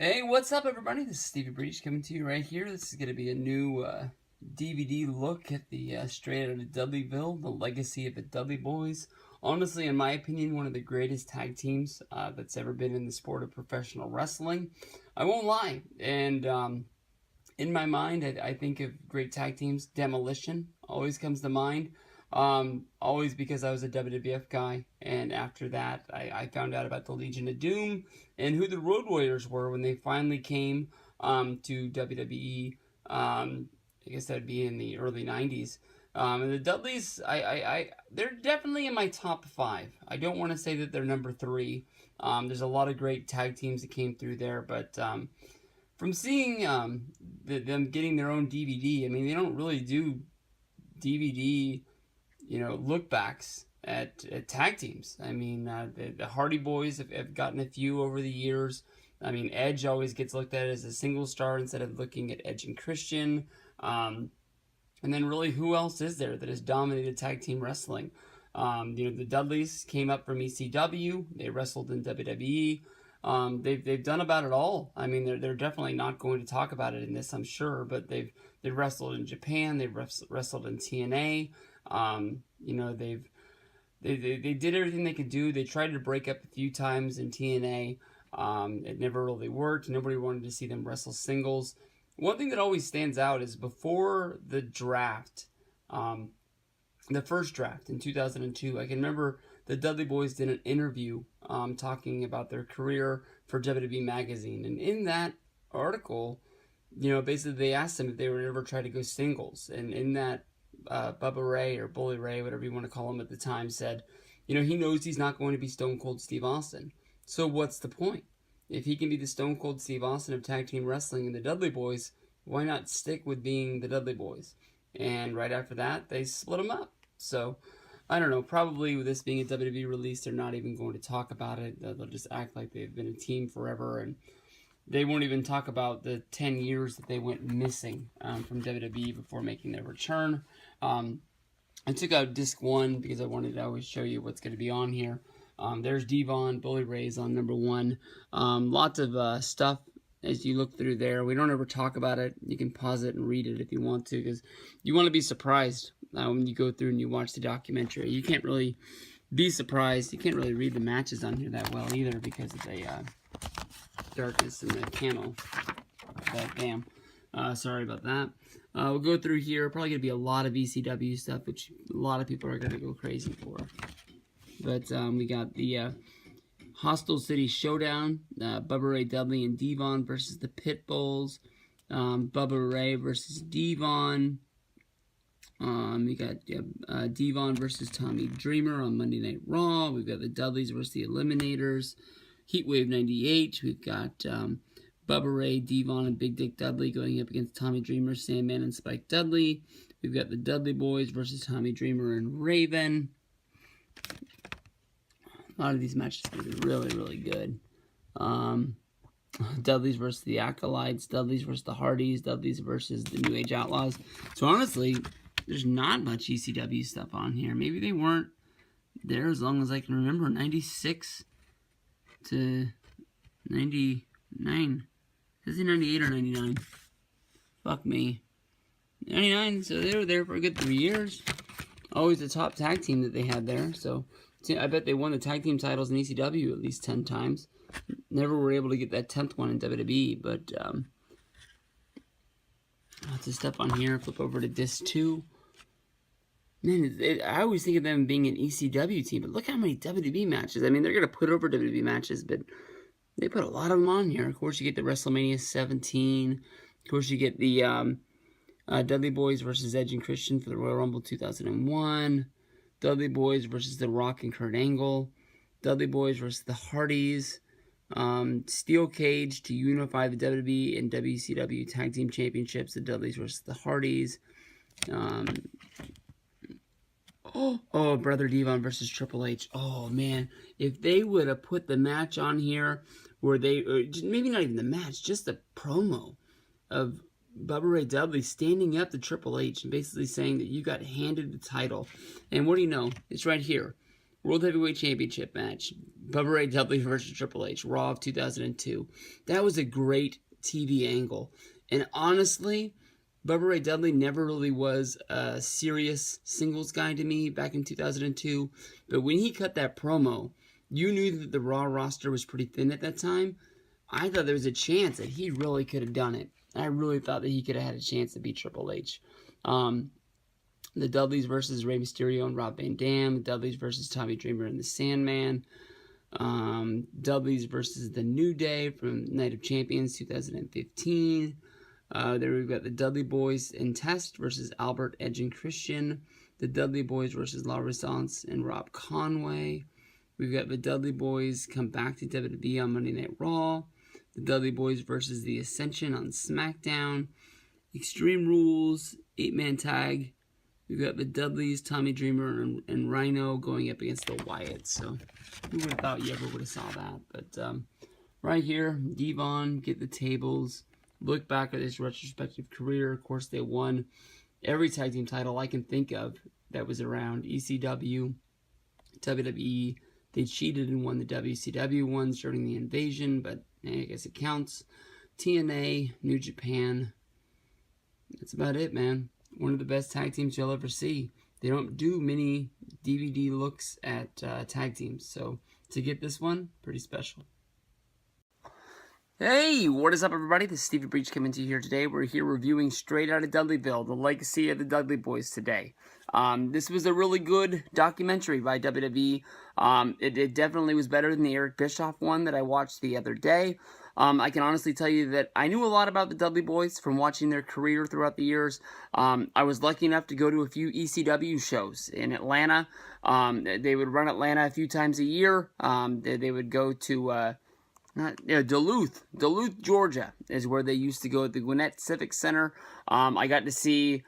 Hey, what's up, everybody? This is Stevie Breach coming to you right here. This is going to be a new DVD look at the Straight Outta Dudleyville, the legacy of the Dudley Boyz. Honestly, in my opinion, one of the greatest tag teams that's ever been in the sport of professional wrestling. I won't lie. And in my mind, I think of great tag teams. Demolition always comes to mind. Always because I was a WWF guy, and after that I found out about the Legion of Doom and who the Road Warriors were when they finally came to WWE. I guess that'd be in the early 90s. And the Dudleys, they're definitely in my top 5. I don't want to say that they're number 3. There's a lot of great tag teams that came through there, but from seeing them getting their own DVD, I mean, they don't really do DVD, look backs at tag teams. I mean, the Hardy Boys have gotten a few over the years. I mean, Edge always gets looked at as a single star instead of looking at Edge and Christian. And then really, who else is there that has dominated tag team wrestling? The Dudleys came up from ECW. They wrestled in WWE. They've done about it all. I mean, they're definitely not going to talk about it in this, I'm sure, but they've wrestled in Japan. They've wrestled in TNA. They did everything they could do. They tried to break up a few times in TNA. It never really worked. Nobody wanted to see them wrestle singles. One thing that always stands out is before the draft, the first draft in 2002, I can remember the Dudley Boyz did an interview talking about their career for WWE Magazine. And in that article, basically they asked them if they would ever try to go singles. And in that, Bubba Ray or Bully Ray, whatever you want to call him at the time, said, he knows he's not going to be Stone Cold Steve Austin. So what's the point? If he can be the Stone Cold Steve Austin of tag team wrestling in the Dudley Boyz, why not stick with being the Dudley Boyz? And right after that, they split them up. So, I don't know, probably with this being a WWE release, they're not even going to talk about it. They'll just act like they've been a team forever, and they won't even talk about the 10 years that they went missing from WWE before making their return. I took out disc 1 because I wanted to always show you what's going to be on here. There's Devon, Bully Ray's on number 1. Lots of stuff as you look through there. We don't ever talk about it. You can pause it and read it if you want to, because you want to be surprised when you go through and you watch the documentary. You can't really be surprised. You can't really read the matches on here that well either because of the darkness in the panel. Damn. Sorry about that. We'll go through here. Probably going to be a lot of ECW stuff, which a lot of people are going to go crazy for. But we got the Hostile City Showdown. Bubba Ray Dudley and Devon versus the Pitbulls. Bubba Ray versus Devon. We got Devon versus Tommy Dreamer on Monday Night Raw. We've got the Dudleys versus the Eliminators. Heatwave 98. We've got Bubba Ray, Devon, and Big Dick Dudley going up against Tommy Dreamer, Sandman, and Spike Dudley. We've got the Dudley Boyz versus Tommy Dreamer and Raven. A lot of these matches are going to be really, really good. Dudleys versus the Acolytes, Dudleys versus the Hardys, Dudleys versus the New Age Outlaws. So honestly, there's not much ECW stuff on here. Maybe they weren't there as long as I can remember. 96 to 99. Is it 98 or 99? Fuck me. 99, so they were there for a good 3 years. Always the top tag team that they had there. So I bet they won the tag team titles in ECW at least 10 times. Never were able to get that 10th one in WWE, but lots of stuff on here. Flip over to disc 2. Man, I always think of them being an ECW team, but look how many WWE matches. I mean, they're going to put over WWE matches, but they put a lot of them on here. Of course, you get the WrestleMania 17. Of course, you get the Dudley Boyz versus Edge and Christian for the Royal Rumble 2001. Dudley Boyz versus The Rock and Kurt Angle. Dudley Boyz versus the Hardys. Steel Cage to unify the WWE and WCW Tag Team Championships. The Dudleys versus the Hardys. Brother Devon versus Triple H. Oh, man. If they would have put the match on here where they, maybe not even the match, just the promo of Bubba Ray Dudley standing up to Triple H and basically saying that you got handed the title. And what do you know? It's right here. World Heavyweight Championship match. Bubba Ray Dudley versus Triple H, Raw of 2002. That was a great TV angle. And honestly, Bubba Ray Dudley never really was a serious singles guy to me back in 2002. But when he cut that promo, you knew that the Raw roster was pretty thin at that time. I thought there was a chance that he really could have done it. I really thought that he could have had a chance to beat Triple H. The Dudleys versus Rey Mysterio and Rob Van Dam. The Dudleys versus Tommy Dreamer and the Sandman. Dudleys versus the New Day from Night of Champions 2015. There we've got the Dudley Boyz in Test versus Albert, Edge, and Christian. The Dudley Boyz versus La Resistance and Rob Conway. We've got the Dudley Boyz come back to WWE on Monday Night Raw. The Dudley Boyz versus the Ascension on SmackDown. Extreme Rules, 8-man tag. We've got the Dudleys, Tommy Dreamer, and Rhino going up against the Wyatts. So, who would have thought you ever would have saw that? But right here, Devon, get the tables. Look back at his retrospective career. Of course, they won every tag team title I can think of that was around. ECW, WWE. They cheated and won the WCW ones during the invasion, but I guess it counts. TNA, New Japan. That's about it, man. One of the best tag teams you'll ever see. They don't do many DVD looks at tag teams, so to get this one, pretty special. Hey, what is up, everybody? This is Stevie Breach coming to you here today. We're here reviewing Straight Outta Dudleyville, the legacy of the Dudley Boyz today. This was a really good documentary by WWE. It definitely was better than the Eric Bischoff one that I watched the other day. I can honestly tell you that I knew a lot about the Dudley Boyz from watching their career throughout the years. I was lucky enough to go to a few ECW shows in Atlanta. They would run Atlanta a few times a year. They would go to Duluth, Georgia is where they used to go at the Gwinnett Civic Center. I got to see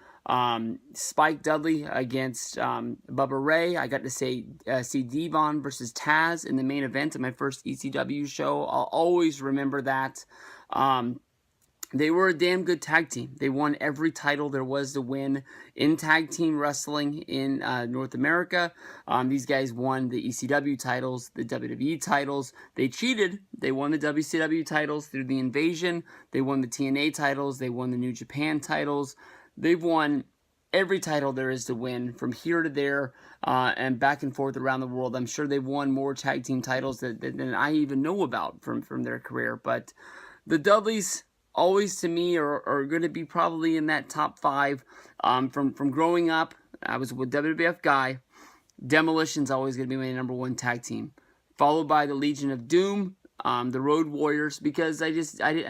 Spike Dudley against Bubba Ray. I got to see Devon versus Taz in the main event of my first ECW show. I'll always remember that. They were a damn good tag team. They won every title there was to win in tag team wrestling in North America. These guys won the ECW titles, the WWE titles. They cheated. They won the WCW titles through the invasion. They won the TNA titles. They won the New Japan titles. They've won every title there is to win from here to there and back and forth around the world. I'm sure they've won more tag team titles than I even know about from their career. But the Dudleys always to me are going to be probably in that top 5. From growing up, I was a WWF guy. Demolition's always going to be my number 1 tag team, followed by the Legion of Doom, the Road Warriors, because I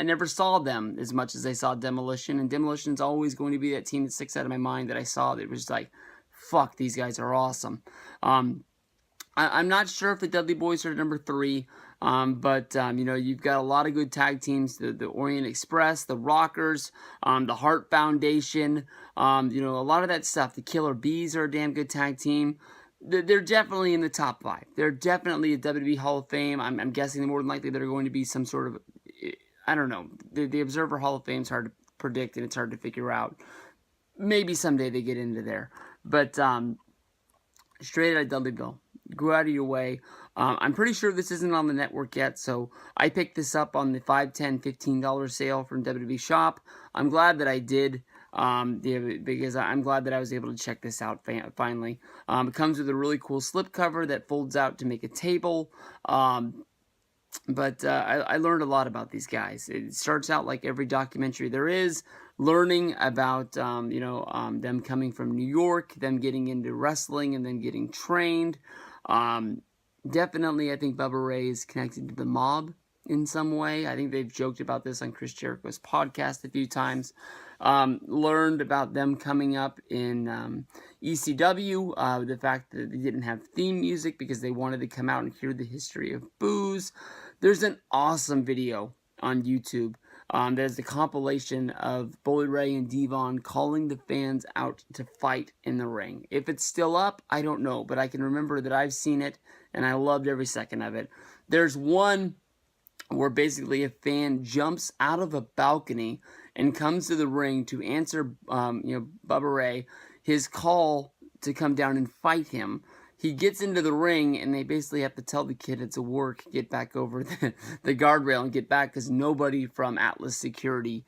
never saw them as much as I saw Demolition, and Demolition's always going to be that team that sticks out of my mind that I saw that was like, fuck, these guys are awesome. I'm not sure if the Dudley Boyz are number 3, but you've got a lot of good tag teams, the Orient Express, the Rockers, the Hart Foundation, a lot of that stuff. The Killer Bees are a damn good tag team. They're definitely in the top 5. They're definitely a WWE Hall of Fame. I'm guessing more than likely they're going to be some sort of, I don't know, the Observer Hall of Fame is hard to predict and it's hard to figure out. Maybe someday they get into there. But Straight Outta Dudleyville. Go out of your way. I'm pretty sure this isn't on the network yet, so I picked this up on the $5, $10, $15 sale from WWE Shop. I'm glad that I did, because I'm glad that I was able to check this out finally. It comes with a really cool slipcover that folds out to make a table. But I learned a lot about these guys. It starts out like every documentary there is, learning about them coming from New York, them getting into wrestling, and then getting trained. Definitely, I think Bubba Ray is connected to the mob in some way. I think they've joked about this on Chris Jericho's podcast a few times. Learned about them coming up in ECW, the fact that they didn't have theme music because they wanted to come out and hear the history of booze. There's an awesome video on YouTube. There's the compilation of Bully Ray and Devon calling the fans out to fight in the ring. If it's still up, I don't know, but I can remember that I've seen it, and I loved every second of it. There's one where basically a fan jumps out of a balcony and comes to the ring to answer, Bubba Ray, his call to come down and fight him. he gets into the ring, and they basically have to tell the kid it's a work, get back over the guardrail and get back, because nobody from Atlas Security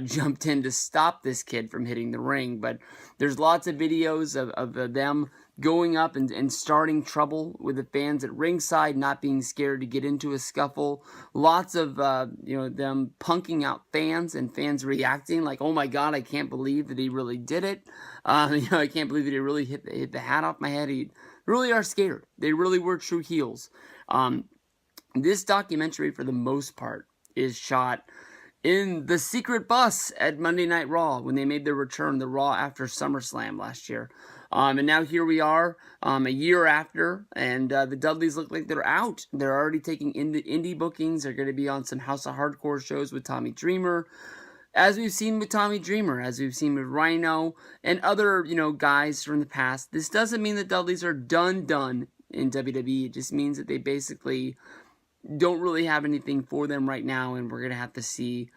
jumped in to stop this kid from hitting the ring. But there's lots of videos of them going up and starting trouble with the fans at ringside, not being scared to get into a scuffle. Lots of them punking out fans and fans reacting like, "Oh my God, I can't believe that he really did it. I can't believe that he really hit the hat off my head." He really are scared. They really were true heels. This documentary, for the most part, is shot in the secret bus at Monday Night Raw when they made their return, the Raw after SummerSlam last year. And now here we are, a year after, and the Dudleys look like they're out. They're already taking indie bookings. They're going to be on some House of Hardcore shows with Tommy Dreamer. As we've seen with Tommy Dreamer, as we've seen with Rhino, and other, guys from the past, this doesn't mean the Dudleys are done in WWE. It just means that they basically don't really have anything for them right now, and we're going to have to see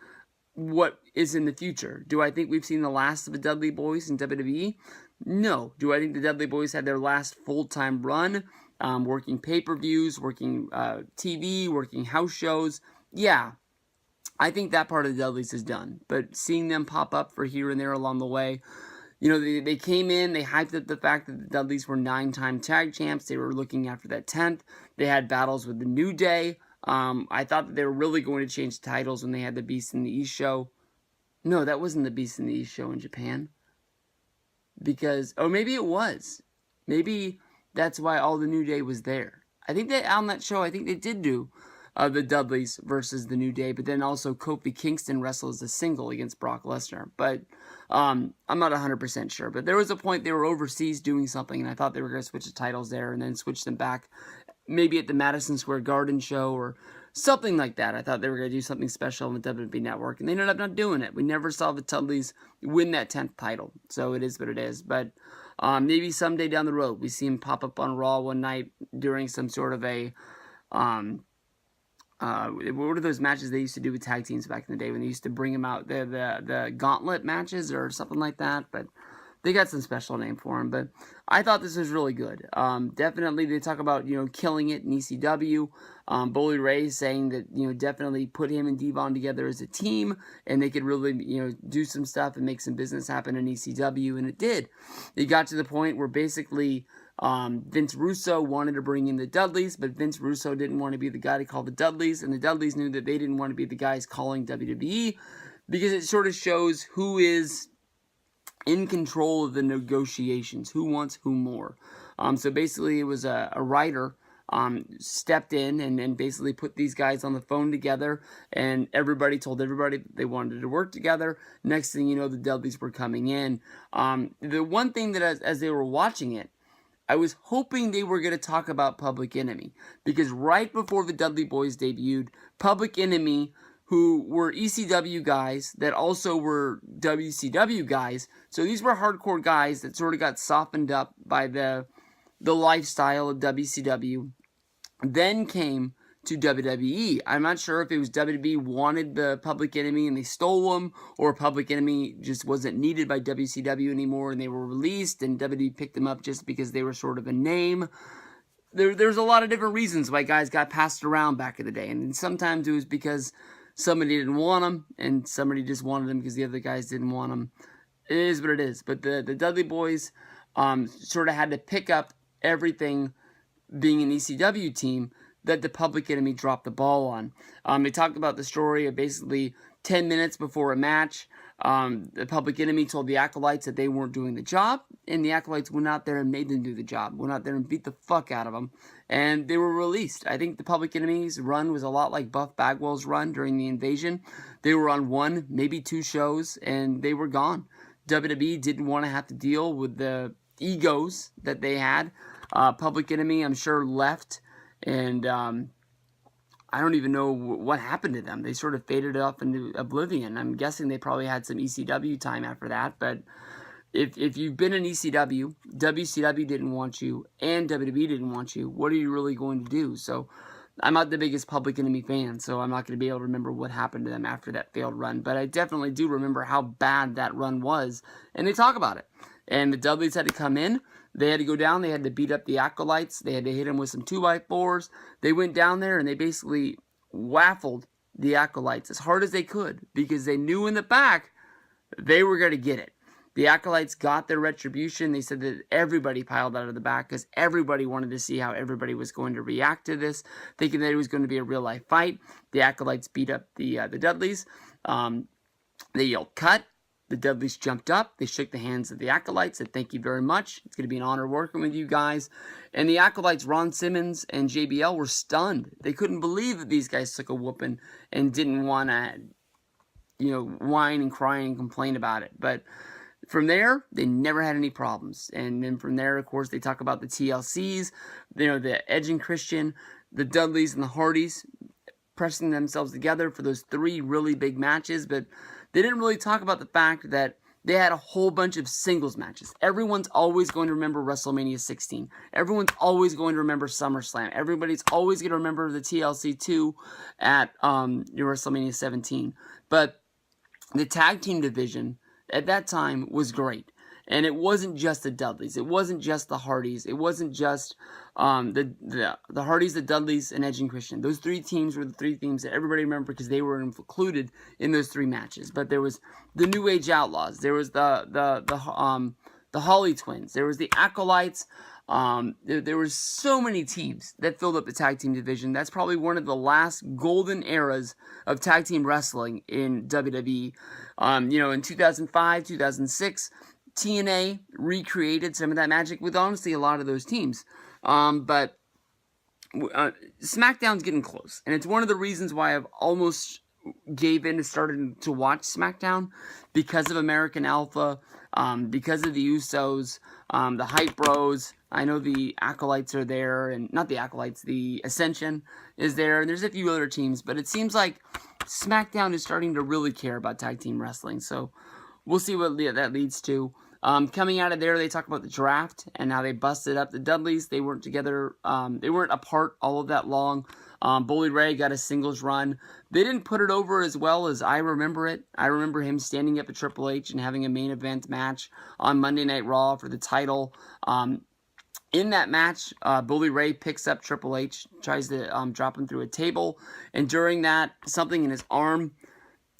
what is in the future. Do I think we've seen the last of the Dudley Boyz in WWE? No. Do I think the Dudley Boyz had their last full-time run, working pay-per-views, working TV, working house shows? Yeah. I think that part of the Dudleys is done. But seeing them pop up for here and there along the way, they came in, they hyped up the fact that the Dudleys were 9-time tag champs. They were looking after that 10th. They had battles with the New Day. I thought that they were really going to change titles when they had the Beast in the East show. No, that wasn't the Beast in the East show in Japan. Maybe it was. Maybe that's why all the New Day was there. I think that on that show, I think they did do the Dudleys versus the New Day, but then also Kofi Kingston wrestled as a single against Brock Lesnar. But I'm not 100% sure. But there was a point they were overseas doing something, and I thought they were going to switch the titles there and then switch them back maybe at the Madison Square Garden show or something like that. I thought they were going to do something special on the WWE Network, and they ended up not doing it. We never saw the Dudleys win that 10th title, so it is what it is. But maybe someday down the road, we see him pop up on Raw one night during some sort of a what are those matches they used to do with tag teams back in the day when they used to bring them out, the gauntlet matches or something like that? But they got some special name for them. But I thought this was really good. Definitely, they talk about, killing it in ECW. Bubba Ray saying that, definitely put him and Devon together as a team, and they could really, do some stuff and make some business happen in ECW, and it did. It got to the point where basically Vince Russo wanted to bring in the Dudleys, but Vince Russo didn't want to be the guy to call the Dudleys, and the Dudleys knew that they didn't want to be the guys calling WWE, because it sort of shows who is in control of the negotiations, who wants who more. So basically it was a writer stepped in and basically put these guys on the phone together, and everybody told everybody that they wanted to work together. Next thing you know, the Dudleys were coming in. The one thing that as they were watching it, I was hoping they were going to talk about Public Enemy, because right before the Dudley Boyz debuted, Public Enemy, who were ECW guys that also were WCW guys, so these were hardcore guys that sort of got softened up by the lifestyle of WCW, then came to WWE. I'm not sure if it was WWE wanted the Public Enemy and they stole them, or Public Enemy just wasn't needed by WCW anymore and they were released and WWE picked them up just because they were sort of a name. There's a lot of different reasons why guys got passed around back in the day, and sometimes it was because somebody didn't want them and somebody just wanted them because the other guys didn't want them. It is what it is. But the Dudley Boyz sort of had to pick up everything being an ECW team that the Public Enemy dropped the ball on. They talked about the story of basically 10 minutes before a match. The Public Enemy told the Acolytes that they weren't doing the job, and the Acolytes went out there and made them do the job. Went out there and beat the fuck out of them, and they were released. I think the Public Enemy's run was a lot like Buff Bagwell's run during the Invasion. They were on one, maybe two shows, and they were gone. WWE didn't want to have to deal with the egos that they had. Public Enemy, I'm sure, left, and I don't even know what happened to them. They sort of faded off into oblivion. I'm guessing they probably had some ECW time after that, but if you've been in ECW, WCW didn't want you, and WWE didn't want you, what are you really going to do? So I'm not the biggest Public Enemy fan, so I'm not going to be able to remember what happened to them after that failed run, but I definitely do remember how bad that run was, and they talk about it. And the Dudleys had to come in. They had to go down. They had to beat up the Acolytes. They had to hit them with some 2x4s. They went down there and they basically waffled the Acolytes as hard as they could because they knew in the back they were going to get it. The Acolytes got their retribution. They said that everybody piled out of the back because everybody wanted to see how everybody was going to react to this, thinking that it was going to be a real-life fight. The Acolytes beat up the Dudleys. They yelled, "Cut." The Dudleys jumped up. They shook the hands of the Acolytes, said, "Thank you very much. It's going to be an honor working with you guys." And the Acolytes, Ron Simmons and JBL, were stunned. They couldn't believe that these guys took a whooping and didn't want to, whine and cry and complain about it. But from there, they never had any problems. And then from there, of course, they talk about the TLCs, the Edge and Christian, the Dudleys and the Hardys pressing themselves together for those 3 really big matches. But they didn't really talk about the fact that they had a whole bunch of singles matches. Everyone's always going to remember WrestleMania 16. Everyone's always going to remember SummerSlam. Everybody's always going to remember the TLC 2 at WrestleMania 17. But the tag team division at that time was great. And it wasn't just the Dudleys. It wasn't just the Hardys. It wasn't just the Hardys, the Dudleys, and Edge and Christian. Those 3 teams were the 3 teams that everybody remembered because they were included in those 3 matches. But there was the New Age Outlaws. There was the Holly Twins. There was the Acolytes. There were so many teams that filled up the tag team division. That's probably one of the last golden eras of tag team wrestling in WWE. In 2005, 2006, TNA recreated some of that magic with honestly a lot of those teams. But SmackDown's getting close. And it's one of the reasons why I've almost gave in and started to watch SmackDown because of American Alpha, because of the Usos, the Hype Bros. I know the Acolytes are there, and not the Acolytes, the Ascension is there, and there's a few other teams, but it seems like SmackDown is starting to really care about tag team wrestling, so we'll see what that leads to. Coming out of there, they talk about the draft and how they busted up the Dudleys. They weren't together, they weren't apart all of that long. Bully Ray got a singles run. They didn't put it over as well as I remember it. I remember him standing up at Triple H and having a main event match on Monday Night Raw for the title. In that match, Bully Ray picks up Triple H, tries to drop him through a table, and during that, something in his arm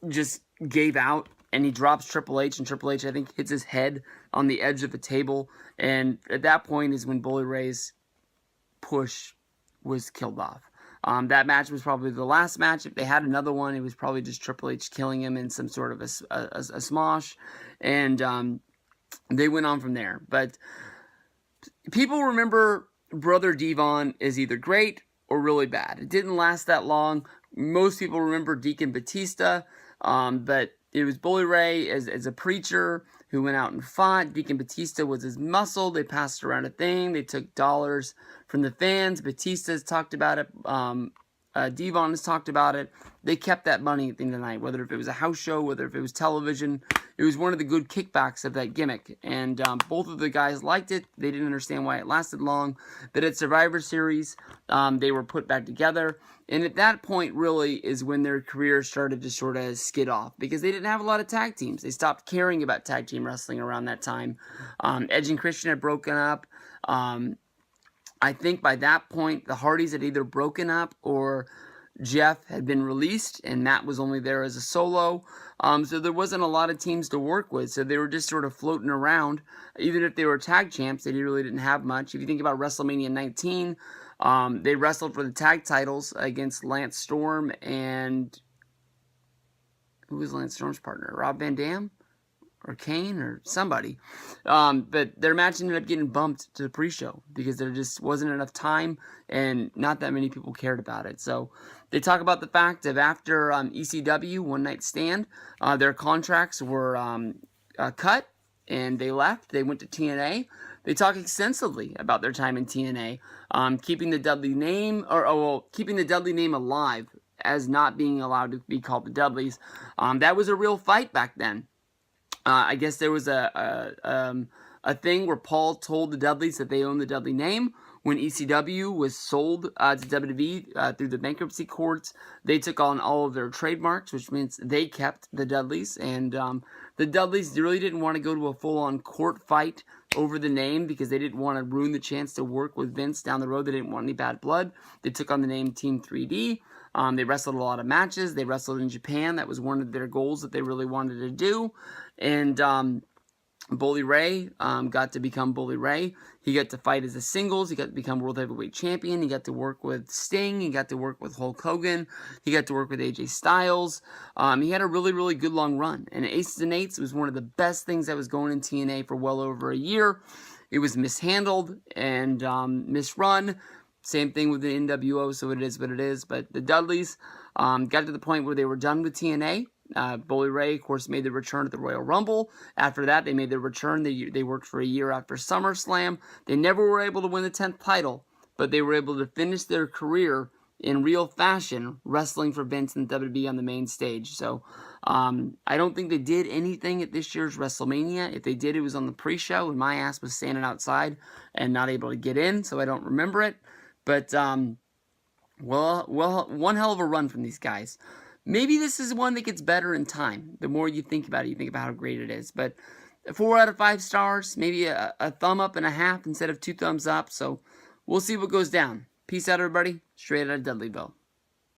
just gave out, and he drops Triple H, and Triple H, I think, hits his head on the edge of the table, and at that point is when Bully Ray's push was killed off. That match was probably the last match. If they had another one, it was probably just Triple H killing him in some sort of a smosh, and they went on from there. But people remember Brother Devon as either great or really bad. It didn't last that long. Most people remember Deacon Batista, but it was Bully Ray as a preacher who went out and fought. Deacon Batista was his muscle. They passed around a thing. They took dollars from the fans. Batista's talked about it. Devon has talked about it. They kept that money at the end of the night, whether if it was a house show, whether if it was television. It was one of the good kickbacks of that gimmick. And both of the guys liked it. They didn't understand why it lasted long. But at Survivor Series, they were put back together. And at that point, really, is when their career started to sort of skid off. Because they didn't have a lot of tag teams. They stopped caring about tag team wrestling around that time. Edge and Christian had broken up. I think by that point, the Hardys had either broken up or Jeff had been released and Matt was only there as a solo. So there wasn't a lot of teams to work with. So they were just sort of floating around. Even if they were tag champs, they really didn't have much. If you think about WrestleMania 19, they wrestled for the tag titles against Lance Storm and... who was Lance Storm's partner? Rob Van Dam? Or Kane, or somebody. But their match ended up getting bumped to the pre-show because there just wasn't enough time and not that many people cared about it. So they talk about the fact of after ECW, One Night Stand, their contracts were cut and they left. They went to TNA. They talk extensively about their time in TNA, keeping the Dudley name, keeping the Dudley name alive as not being allowed to be called the Dudleys. That was a real fight back then. I guess there was a thing where Paul told the Dudleys that they owned the Dudley name, when ECW was sold to WWE through the bankruptcy courts, they took on all of their trademarks, which means they kept the Dudleys. And the Dudleys really didn't want to go to a full-on court fight over the name because they didn't want to ruin the chance to work with Vince down the road. They didn't want any bad blood. They took on the name Team 3D. They wrestled a lot of matches. They wrestled in Japan. That was one of their goals that they really wanted to do. And Bully Ray got to become Bully Ray. He got to fight as a singles. He got to become World Heavyweight Champion. He got to work with Sting. He got to work with Hulk Hogan. He got to work with AJ Styles. He had a really, really good long run. And Aces and Eights was one of the best things that was going in TNA for well over a year. It was mishandled and misrun. Same thing with the NWO, so it is what it is. But the Dudleys got to the point where they were done with TNA. Bully Ray, of course, made the return at the Royal Rumble. After that, they made their return. They worked for a year after SummerSlam. They never were able to win the 10th title, but they were able to finish their career in real fashion, wrestling for Vince and WWE on the main stage. So I don't think they did anything at this year's WrestleMania. If they did, it was on the pre-show, and my ass was standing outside and not able to get in, so I don't remember it. But, well, one hell of a run from these guys. Maybe this is one that gets better in time. The more you think about it, you think about how great it is. But 4 out of 5 stars, maybe a thumb up and a half instead of 2 thumbs up. So we'll see what goes down. Peace out, everybody. Straight out of Dudleyville.